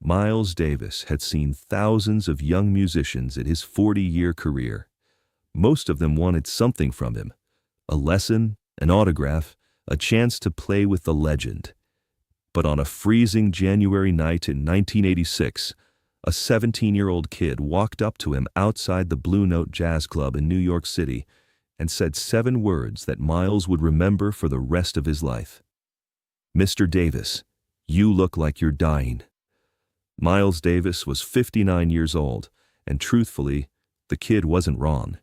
Miles Davis had seen thousands of young musicians in his 40-year career. Most of them wanted something from him: a lesson, an autograph, a chance to play with the legend. But on a freezing January night in 1986, a 17-year-old kid walked up to him outside the Blue Note Jazz Club in New York City and said 7 words that Miles would remember for the rest of his life. "Mr. Davis, you look like you're dying." Miles Davis was 59 years old, and truthfully, the kid wasn't wrong.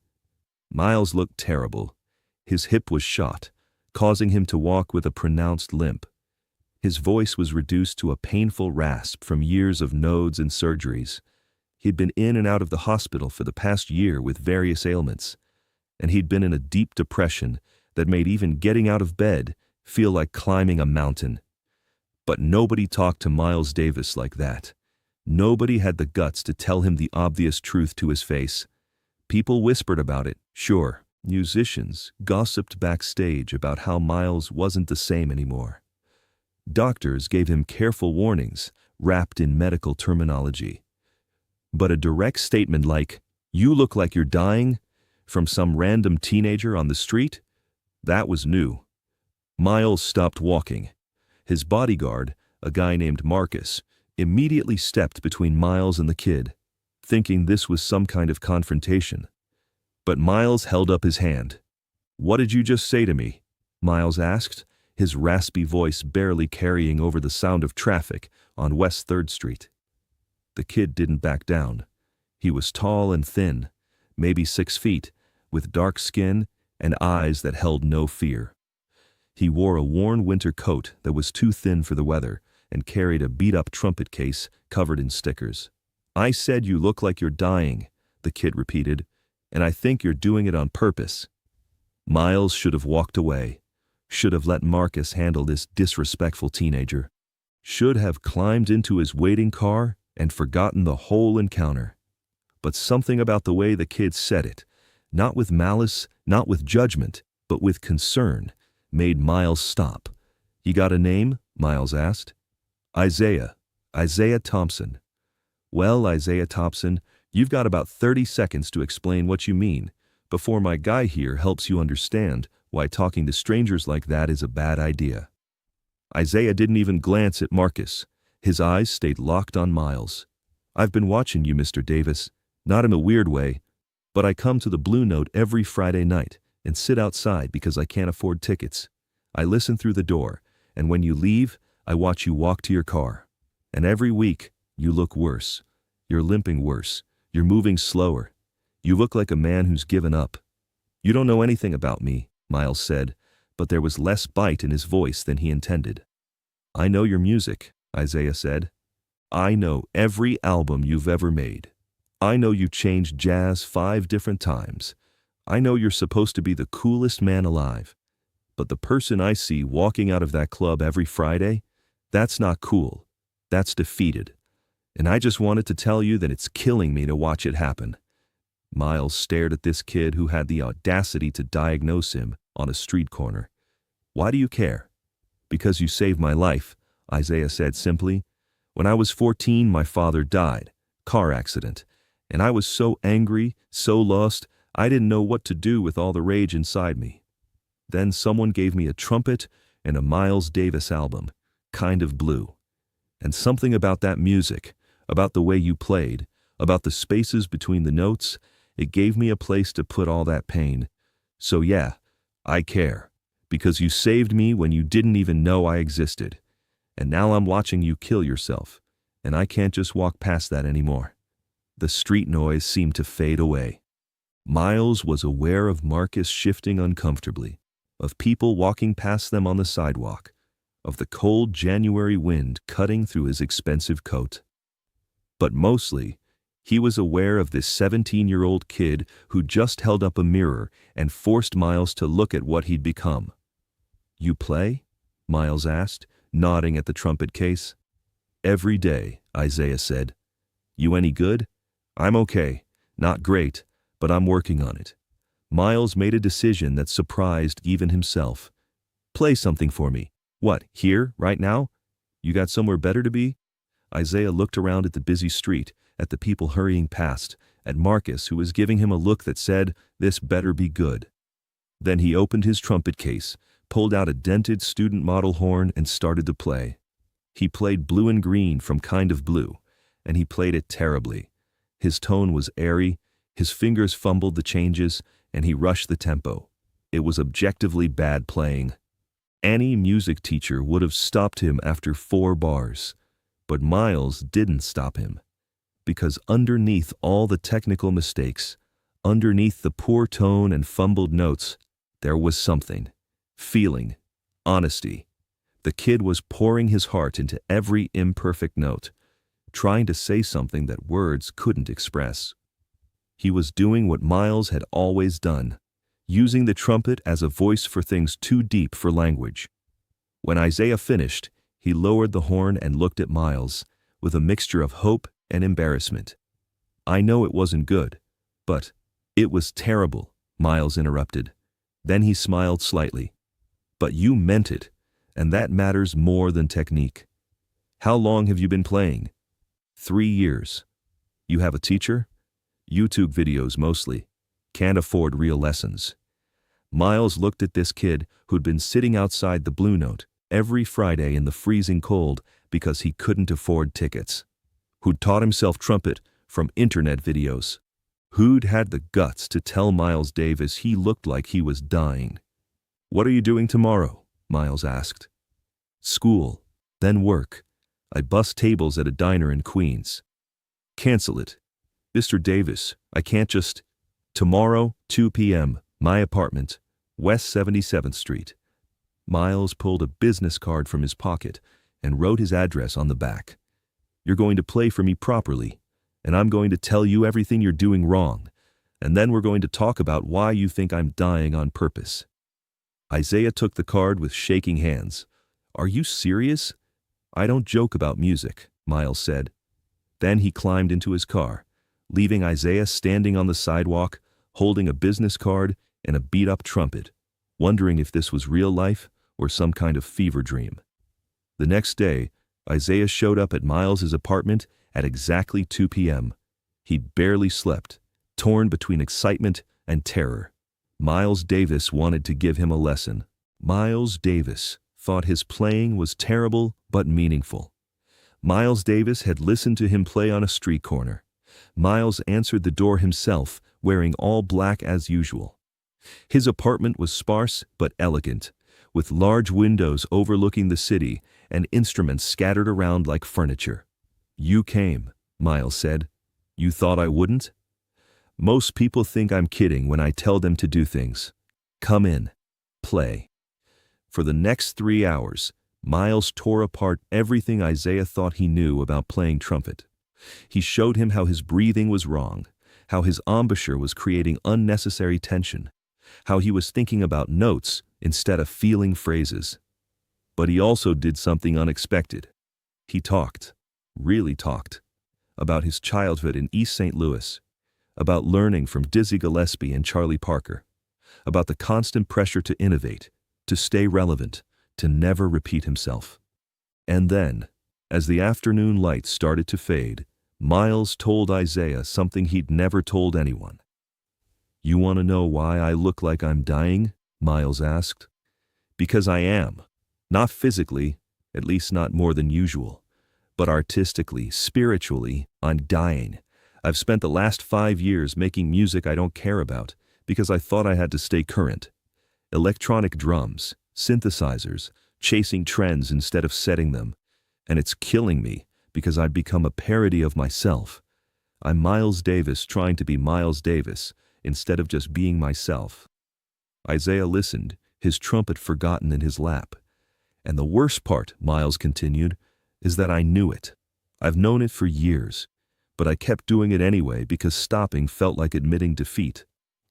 Miles looked terrible. His hip was shot, causing him to walk with a pronounced limp. His voice was reduced to a painful rasp from years of nodes and surgeries. He'd been in and out of the hospital for the past year with various ailments, and he'd been in a deep depression that made even getting out of bed feel like climbing a mountain. But nobody talked to Miles Davis like that. Nobody had the guts to tell him the obvious truth to his face. People whispered about it, sure. Musicians gossiped backstage about how Miles wasn't the same anymore. Doctors gave him careful warnings, wrapped in medical terminology. But a direct statement like, "You look like you're dying," from some random teenager on the street, that was new. Miles stopped walking. His bodyguard, a guy named Marcus, immediately stepped between Miles and the kid, thinking this was some kind of confrontation. But Miles held up his hand. "What did you just say to me?" Miles asked, his raspy voice barely carrying over the sound of traffic on West 3rd Street. The kid didn't back down. He was tall and thin, maybe 6 feet, with dark skin and eyes that held no fear. He wore a worn winter coat that was too thin for the weather and carried a beat-up trumpet case covered in stickers. "I said you look like you're dying," the kid repeated, "and I think you're doing it on purpose." Miles should have walked away, should have let Marcus handle this disrespectful teenager, should have climbed into his waiting car and forgotten the whole encounter. But something about the way the kid said it, not with malice, not with judgment, but with concern, made Miles stop. "You got a name?" Miles asked. Isaiah Thompson." "Well, Isaiah Thompson, you've got about 30 seconds to explain what you mean, before my guy here helps you understand why talking to strangers like that is a bad idea." Isaiah didn't even glance at Marcus. His eyes stayed locked on Miles. "I've been watching you, Mr. Davis, not in a weird way, but I come to the Blue Note every Friday night and sit outside because I can't afford tickets. I listen through the door, and when you leave, I watch you walk to your car. And every week, you look worse. You're limping worse. You're moving slower. You look like a man who's given up." "You don't know anything about me," Miles said, but there was less bite in his voice than he intended. "I know your music," Isaiah said. "I know every album you've ever made. I know you changed jazz 5 different times. I know you're supposed to be the coolest man alive. But the person I see walking out of that club every Friday, that's not cool. That's defeated. And I just wanted to tell you that it's killing me to watch it happen." Miles stared at this kid who had the audacity to diagnose him on a street corner. "Why do you care?" "Because you saved my life," Isaiah said simply. "When I was 14, my father died. Car accident. And I was so angry, so lost, I didn't know what to do with all the rage inside me. Then someone gave me a trumpet and a Miles Davis album, Kind of Blue. And something about that music, about the way you played, about the spaces between the notes, it gave me a place to put all that pain. So yeah, I care, because you saved me when you didn't even know I existed. And now I'm watching you kill yourself, and I can't just walk past that anymore." The street noise seemed to fade away. Miles was aware of Marcus shifting uncomfortably, of people walking past them on the sidewalk, of the cold January wind cutting through his expensive coat. But mostly, he was aware of this 17-year-old kid who just held up a mirror and forced Miles to look at what he'd become. "You play?" Miles asked, nodding at the trumpet case. "Every day," Isaiah said. "You any good?" "I'm okay. Not great, but I'm working on it." Miles made a decision that surprised even himself. "Play something for me." "What, here, right now? You got somewhere better to be?" Isaiah looked around at the busy street, at the people hurrying past, at Marcus, who was giving him a look that said, "This better be good." Then he opened his trumpet case, pulled out a dented student model horn, and started to play. He played Blue and Green from Kind of Blue, and he played it terribly. His tone was airy, his fingers fumbled the changes, and he rushed the tempo. It was objectively bad playing. Any music teacher would have stopped him after 4 bars. But Miles didn't stop him. Because underneath all the technical mistakes, underneath the poor tone and fumbled notes, there was something. Feeling. Honesty. The kid was pouring his heart into every imperfect note, trying to say something that words couldn't express. He was doing what Miles had always done, using the trumpet as a voice for things too deep for language. When Isaiah finished, he lowered the horn and looked at Miles, with a mixture of hope and embarrassment. "I know it wasn't good, but it was terrible," Miles interrupted. Then he smiled slightly. "But you meant it, and that matters more than technique. How long have you been playing?" 3 years. "You have a teacher?" "YouTube videos mostly. Can't afford real lessons." Miles looked at this kid who'd been sitting outside the Blue Note every Friday in the freezing cold because he couldn't afford tickets, who'd taught himself trumpet from internet videos, who'd had the guts to tell Miles Davis he looked like he was dying. "What are you doing tomorrow?" Miles asked. "School, then work. I bus tables at a diner in Queens." "Cancel it." "Mr. Davis, I can't just—" "Tomorrow, 2 p.m., my apartment, West 77th Street. Miles pulled a business card from his pocket and wrote his address on the back. "You're going to play for me properly, and I'm going to tell you everything you're doing wrong, and then we're going to talk about why you think I'm dying on purpose." Isaiah took the card with shaking hands. "Are you serious?" "I don't joke about music," Miles said. Then he climbed into his car, leaving Isaiah standing on the sidewalk, holding a business card and a beat-up trumpet, wondering if this was real life or some kind of fever dream. The next day, Isaiah showed up at Miles's apartment at exactly 2 p.m. He barely slept, torn between excitement and terror. Miles Davis wanted to give him a lesson. Miles Davis thought his playing was terrible but meaningful. Miles Davis had listened to him play on a street corner. Miles answered the door himself, wearing all black as usual. His apartment was sparse but elegant, with large windows overlooking the city and instruments scattered around like furniture. "You came," Miles said. "You thought I wouldn't?" "Most people think I'm kidding when I tell them to do things. Come in. Play." For the next 3 hours, Miles tore apart everything Isaiah thought he knew about playing trumpet. He showed him how his breathing was wrong, how his embouchure was creating unnecessary tension, how he was thinking about notes instead of feeling phrases. But he also did something unexpected. He talked, really talked, about his childhood in East St. Louis, about learning from Dizzy Gillespie and Charlie Parker, about the constant pressure to innovate, to stay relevant, to never repeat himself. And then, as the afternoon light started to fade, Miles told Isaiah something he'd never told anyone. "You want to know why I look like I'm dying?" Miles asked. "Because I am. Not physically, at least not more than usual. But artistically, spiritually, I'm dying. I've spent the last 5 years making music I don't care about because I thought I had to stay current. Electronic drums, synthesizers, chasing trends instead of setting them. And it's killing me because I've become a parody of myself. I'm Miles Davis trying to be Miles Davis instead of just being myself." Isaiah listened, his trumpet forgotten in his lap. "And the worst part," Miles continued, "is that I knew it. I've known it for years, but I kept doing it anyway because stopping felt like admitting defeat,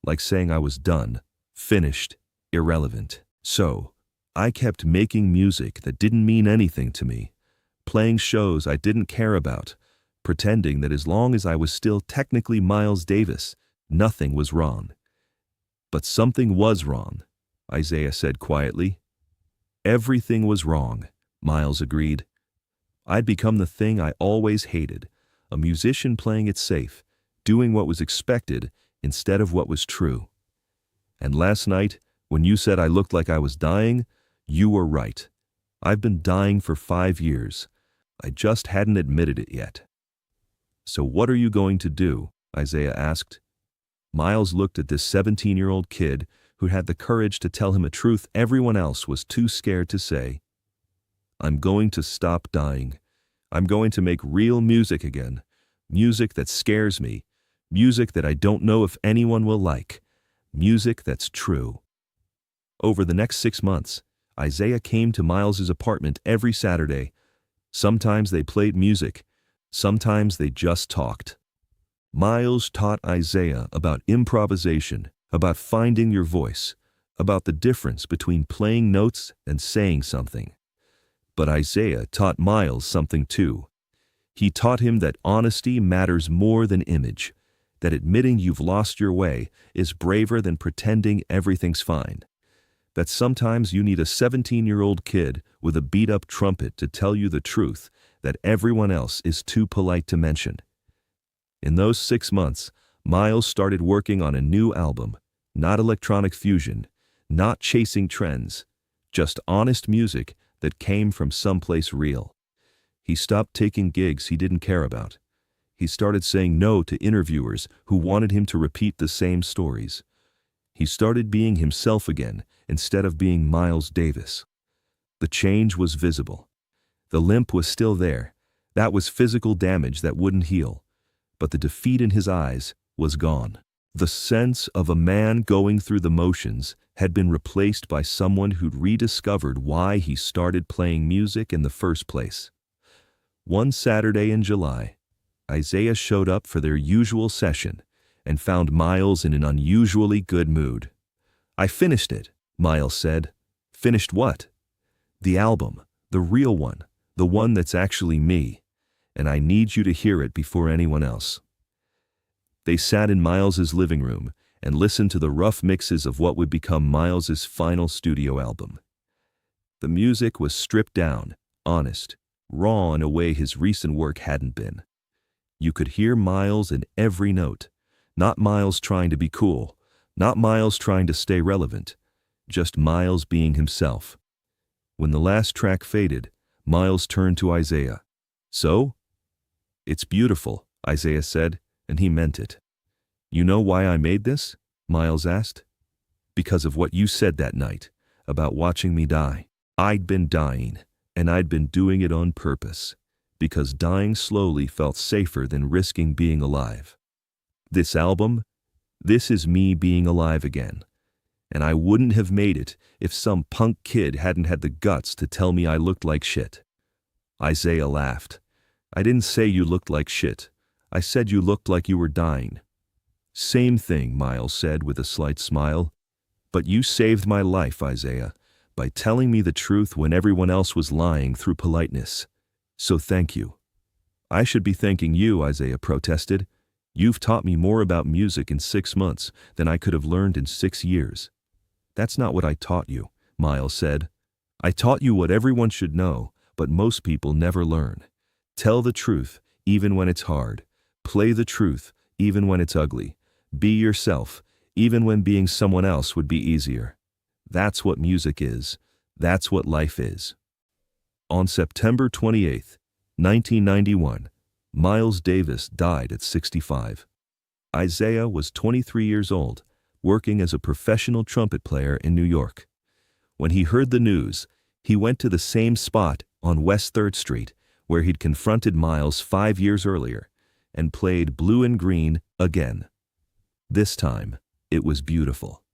like saying I was done, finished, irrelevant. So, I kept making music that didn't mean anything to me, playing shows I didn't care about, pretending that as long as I was still technically Miles Davis, nothing was wrong." "But something was wrong," Isaiah said quietly. "Everything was wrong," Miles agreed. I'd become the thing I always hated, a musician playing it safe, doing what was expected instead of what was true. And last night, when you said I looked like I was dying, you were right. I've been dying for 5 years. I just hadn't admitted it yet. So what are you going to do? Isaiah asked. Miles looked at this 17-year-old kid who had the courage to tell him a truth everyone else was too scared to say. I'm going to stop dying. I'm going to make real music again. Music that scares me. Music that I don't know if anyone will like. Music that's true. Over the next 6 months, Isaiah came to Miles's apartment every Saturday. Sometimes they played music. Sometimes they just talked. Miles taught Isaiah about improvisation, about finding your voice, about the difference between playing notes and saying something. But Isaiah taught Miles something too. He taught him that honesty matters more than image, that admitting you've lost your way is braver than pretending everything's fine, that sometimes you need a 17-year-old kid with a beat-up trumpet to tell you the truth that everyone else is too polite to mention. In those 6 months, Miles started working on a new album, not electronic fusion, not chasing trends, just honest music that came from someplace real. He stopped taking gigs he didn't care about. He started saying no to interviewers who wanted him to repeat the same stories. He started being himself again instead of being Miles Davis. The change was visible. The limp was still there. That was physical damage that wouldn't heal. But the defeat in his eyes was gone. The sense of a man going through the motions had been replaced by someone who'd rediscovered why he started playing music in the first place. One Saturday in July, Isaiah showed up for their usual session and found Miles in an unusually good mood. I finished it, Miles said. Finished what? The album, the real one, the one that's actually me, and I need you to hear it before anyone else. They sat in Miles's living room and listened to the rough mixes of what would become Miles's final studio album. The music was stripped down, honest, raw in a way his recent work hadn't been. You could hear Miles in every note, not Miles trying to be cool, not Miles trying to stay relevant, just Miles being himself. When the last track faded, Miles turned to Isaiah. So? It's beautiful, Isaiah said, and he meant it. You know why I made this? Miles asked. Because of what you said that night, about watching me die. I'd been dying, and I'd been doing it on purpose, because dying slowly felt safer than risking being alive. This album, this is me being alive again. And I wouldn't have made it if some punk kid hadn't had the guts to tell me I looked like shit. Isaiah laughed. I didn't say you looked like shit. I said you looked like you were dying. Same thing, Miles said with a slight smile. But you saved my life, Isaiah, by telling me the truth when everyone else was lying through politeness. So thank you. I should be thanking you, Isaiah protested. You've taught me more about music in 6 months than I could have learned in 6 years. That's not what I taught you, Miles said. I taught you what everyone should know, but most people never learn. Tell the truth, even when it's hard. Play the truth, even when it's ugly. Be yourself, even when being someone else would be easier. That's what music is. That's what life is. On September 28, 1991, Miles Davis died at 65. Isaiah was 23 years old, working as a professional trumpet player in New York. When he heard the news, he went to the same spot on West 3rd Street where he'd confronted Miles 5 years earlier and played Blue and Green again. This time, it was beautiful.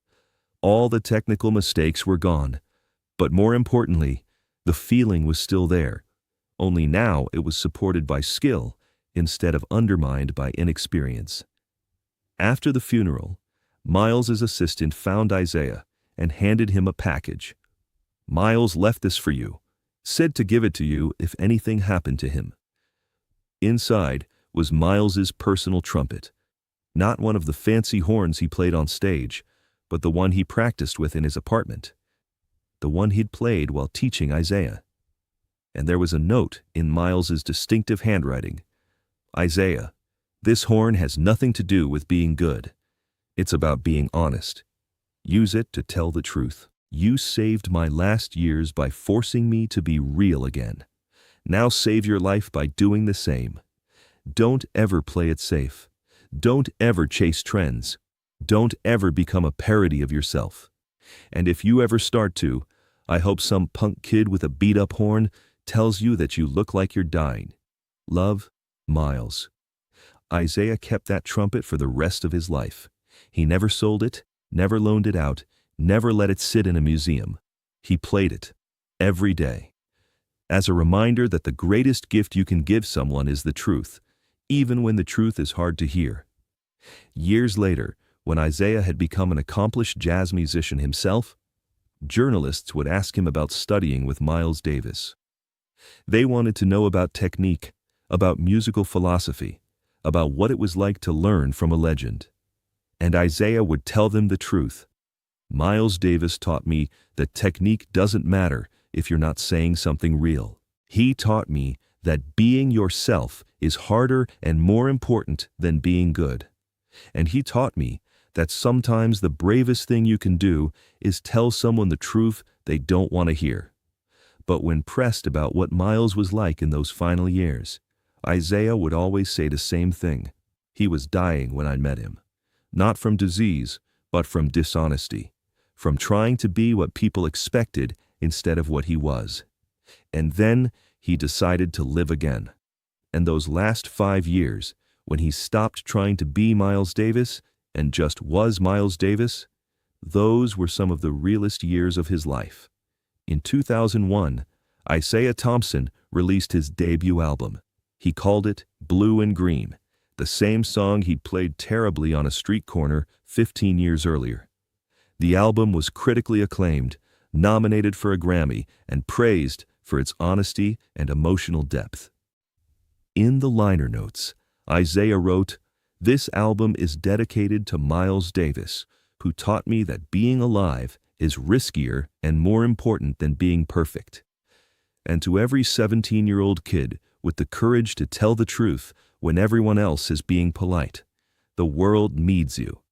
All the technical mistakes were gone, but more importantly, the feeling was still there, only now it was supported by skill instead of undermined by inexperience. After the funeral, Miles's assistant found Isaiah and handed him a package. Miles left this for you, said to give it to you if anything happened to him. Inside was Miles's personal trumpet, not one of the fancy horns he played on stage, but the one he practiced with in his apartment, the one he'd played while teaching Isaiah. and there was a note in Miles's distinctive handwriting. Isaiah, this horn has nothing to do with being good. It's about being honest. Use it to tell the truth. You saved my last years by forcing me to be real again. Now save your life by doing the same. Don't ever play it safe. Don't ever chase trends. Don't ever become a parody of yourself. And if you ever start to, I hope some punk kid with a beat-up horn tells you that you look like you're dying. Love, Miles. Isaiah kept that trumpet for the rest of his life. He never sold it, never loaned it out, never let it sit in a museum. He played it, every day. As a reminder that the greatest gift you can give someone is the truth, even when the truth is hard to hear. Years later, when Isaiah had become an accomplished jazz musician himself, journalists would ask him about studying with Miles Davis. They wanted to know about technique, about musical philosophy, about what it was like to learn from a legend. And Isaiah would tell them the truth. Miles Davis taught me that technique doesn't matter if you're not saying something real. He taught me that being yourself is harder and more important than being good. And he taught me that sometimes the bravest thing you can do is tell someone the truth they don't want to hear. But when pressed about what Miles was like in those final years, Isaiah would always say the same thing. He was dying when I met him. Not from disease, but from dishonesty. From trying to be what people expected instead of what he was. And then he decided to live again. And those last 5 years, when he stopped trying to be Miles Davis and just was Miles Davis, those were some of the realest years of his life. In 2001, Isaiah Thompson released his debut album. He called it Blue and Green, the same song he'd played terribly on a street corner 15 years earlier. The album was critically acclaimed, nominated for a Grammy, and praised for its honesty and emotional depth. In the liner notes, Isaiah wrote, "This album is dedicated to Miles Davis, who taught me that being alive is riskier and more important than being perfect. And to every 17-year-old kid with the courage to tell the truth when everyone else is being polite, the world needs you.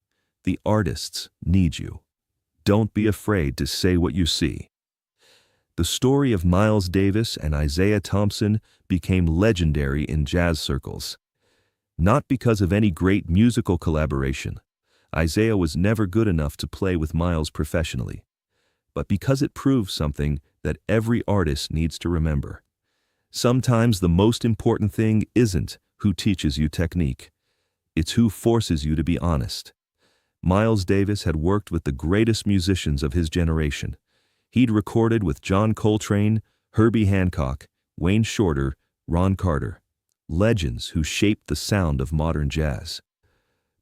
The artists need you. Don't be afraid to say what you see." The story of Miles Davis and Isaiah Thompson became legendary in jazz circles. Not because of any great musical collaboration. Isaiah was never good enough to play with Miles professionally, but because it proves something that every artist needs to remember. Sometimes the most important thing isn't who teaches you technique. It's who forces you to be honest. Miles Davis had worked with the greatest musicians of his generation. He'd recorded with John Coltrane, Herbie Hancock, Wayne Shorter, Ron Carter, legends who shaped the sound of modern jazz.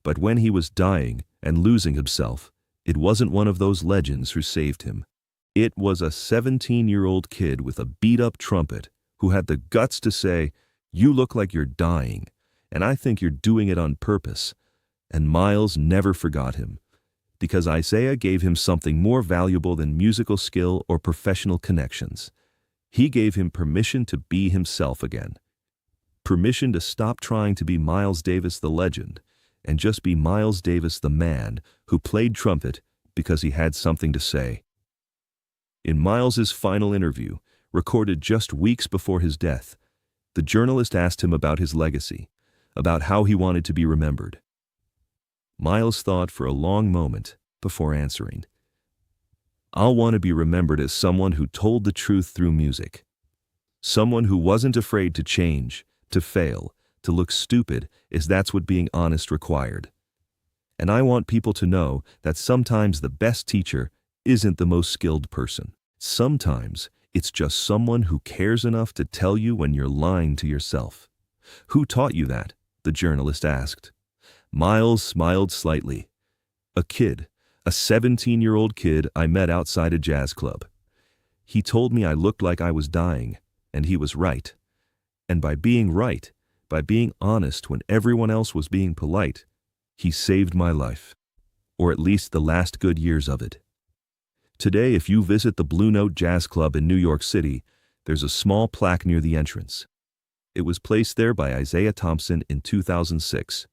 But when he was dying and losing himself, it wasn't one of those legends who saved him. It was a 17-year-old kid with a beat-up trumpet who had the guts to say, "You look like you're dying, and I think you're doing it on purpose." And Miles never forgot him, because Isaiah gave him something more valuable than musical skill or professional connections. He gave him permission to be himself again. Permission to stop trying to be Miles Davis the legend, and just be Miles Davis the man who played trumpet because he had something to say. In Miles's final interview, recorded just weeks before his death, the journalist asked him about his legacy, about how he wanted to be remembered. Miles thought for a long moment before answering. "I'll want to be remembered as someone who told the truth through music. Someone who wasn't afraid to change, to fail, to look stupid, as that's what being honest required. And I want people to know that sometimes the best teacher isn't the most skilled person. Sometimes it's just someone who cares enough to tell you when you're lying to yourself." "Who taught you that?" the journalist asked. Miles smiled slightly. "A kid, a 17-year-old kid I met outside a jazz club. He told me I looked like I was dying, and he was right. And by being right, by being honest when everyone else was being polite, he saved my life, or at least the last good years of it." Today, if you visit the Blue Note Jazz Club in New York City, There's a small plaque near the entrance. It was placed there by Isaiah Thompson in 2006.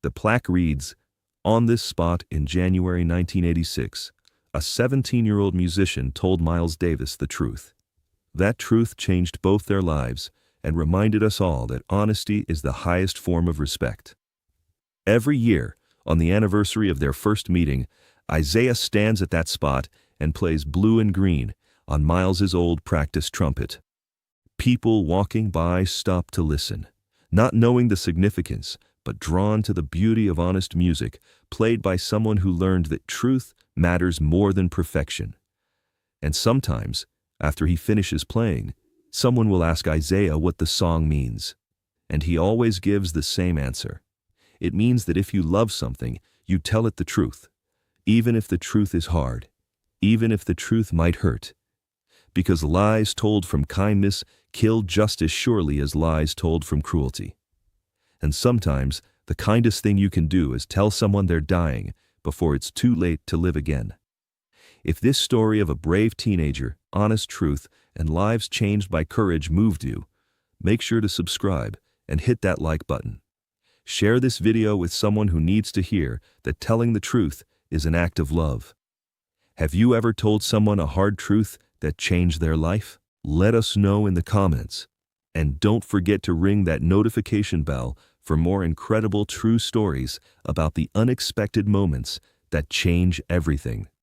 The plaque reads, "On this spot in January 1986, a 17-year-old musician told Miles Davis the truth. That truth changed both their lives and reminded us all that honesty is the highest form of respect." Every year, on the anniversary of their first meeting, Isaiah stands at that spot and plays Blue and Green on Miles's old practice trumpet. People walking by stop to listen, not knowing the significance, but drawn to the beauty of honest music played by someone who learned that truth matters more than perfection. And sometimes, after he finishes playing, someone will ask Isaiah what the song means. And he always gives the same answer. It means that if you love something, you tell it the truth, even if the truth is hard, even if the truth might hurt. Because lies told from kindness kill just as surely as lies told from cruelty. And sometimes, the kindest thing you can do is tell someone they're dying before it's too late to live again. If this story of a brave teenager, honest truth, and lives changed by courage moved you, make sure to subscribe and hit that like button. Share this video with someone who needs to hear that telling the truth is an act of love. Have you ever told someone a hard truth that changed their life? Let us know in the comments. And don't forget to ring that notification bell for more incredible true stories about the unexpected moments that change everything.